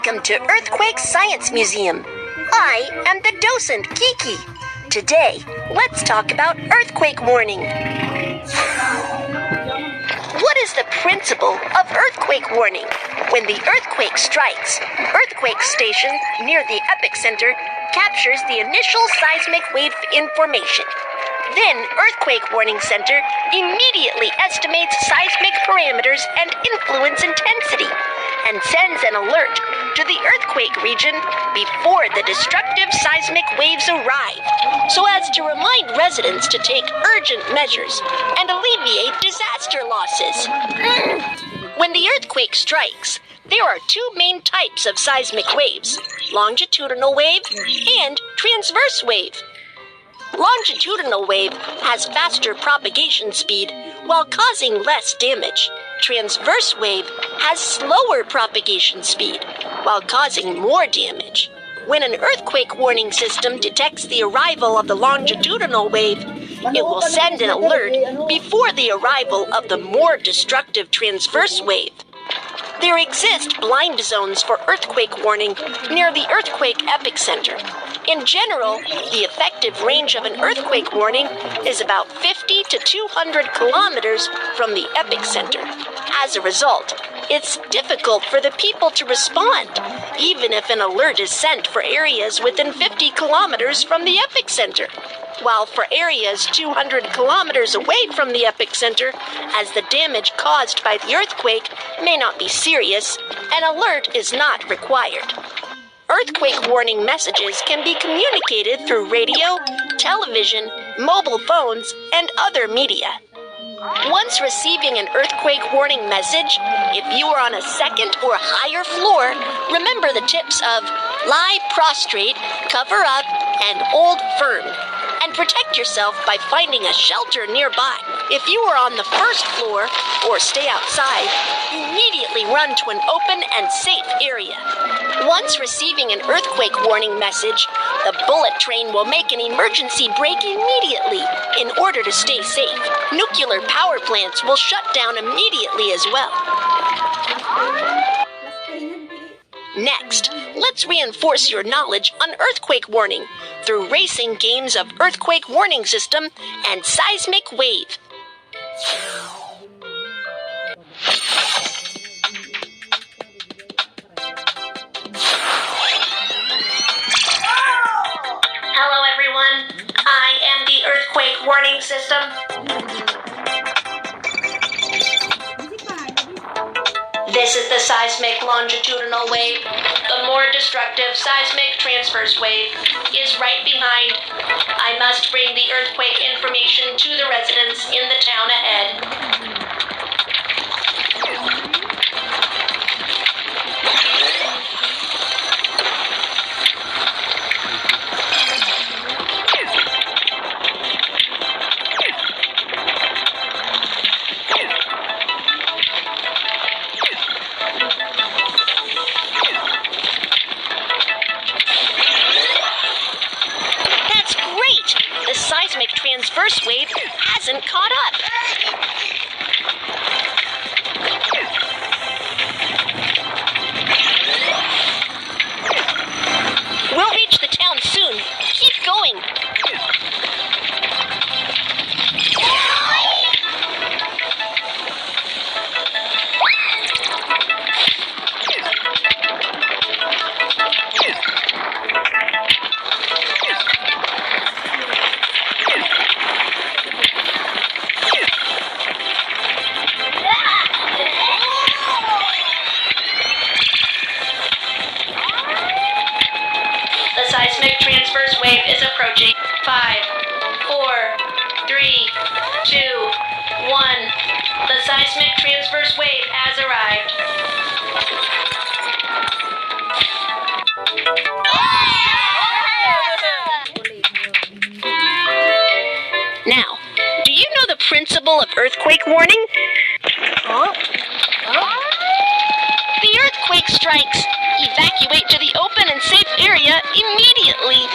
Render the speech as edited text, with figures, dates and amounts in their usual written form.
Welcome to Earthquake Science Museum. I am the docent, Kiki. Today, let's talk about earthquake warning. What is the principle of earthquake warning? When the earthquake strikes, earthquake station near the epicenter captures the initial seismic wave information. Then, Earthquake Warning Center immediately estimates seismic parameters and influence intensity and sends an alert to the earthquake region before the destructive seismic waves arrive, so as to remind residents to take urgent measures and alleviate disaster losses. When the earthquake strikes, there are two main types of seismic waves: longitudinal wave and transverse wave. Longitudinal wave has faster propagation speed while causing less damage. Transverse wave has slower propagation speed while causing more damage. When an earthquake warning system detects the arrival of the longitudinal wave, it will send an alert before the arrival of the more destructive transverse wave. There exist blind zones for earthquake warning near the earthquake epicenter. In general, the effective range of an earthquake warning is about 50 to 200 kilometers from the epicenter. As a result, it's difficult for the people to respond, even if an alert is sent for areas within 50 kilometers from the epicenter. While for areas 200 kilometers away from the epicenter, as the damage caused by the earthquake may not be serious, an alert is not required. Earthquake warning messages can be communicated through radio, television, mobile phones, and other media. Once receiving an earthquake warning message, if you are on a second or higher floor, remember the tips of lie prostrate, cover up, and hold firm. And protect yourself by finding a shelter nearby. If you are on the first floor or stay outside, immediately run to an open and safe area. Once receiving an earthquake warning message, the bullet train will make an emergency break immediately in order to stay safe. Nuclear power plants will shut down immediately as well. Next, let's reinforce your knowledge on earthquake warning through racing games of earthquake warning system and seismic wave. Hello everyone, I am the earthquake warning system. This is the seismic longitudinal wave. The more destructive seismic transverse wave is right behind. I must bring the earthquake information to the residents in the town ahead. Transverse wave hasn't caught up. We'll reach the town soon. Keep going. Seismic transverse wave is approaching. 5, 4, 3, 2, 1. The seismic transverse wave has arrived. Now, do you know the principle of earthquake warning? The earthquake strikes. Evacuate to the open and safe area immediately.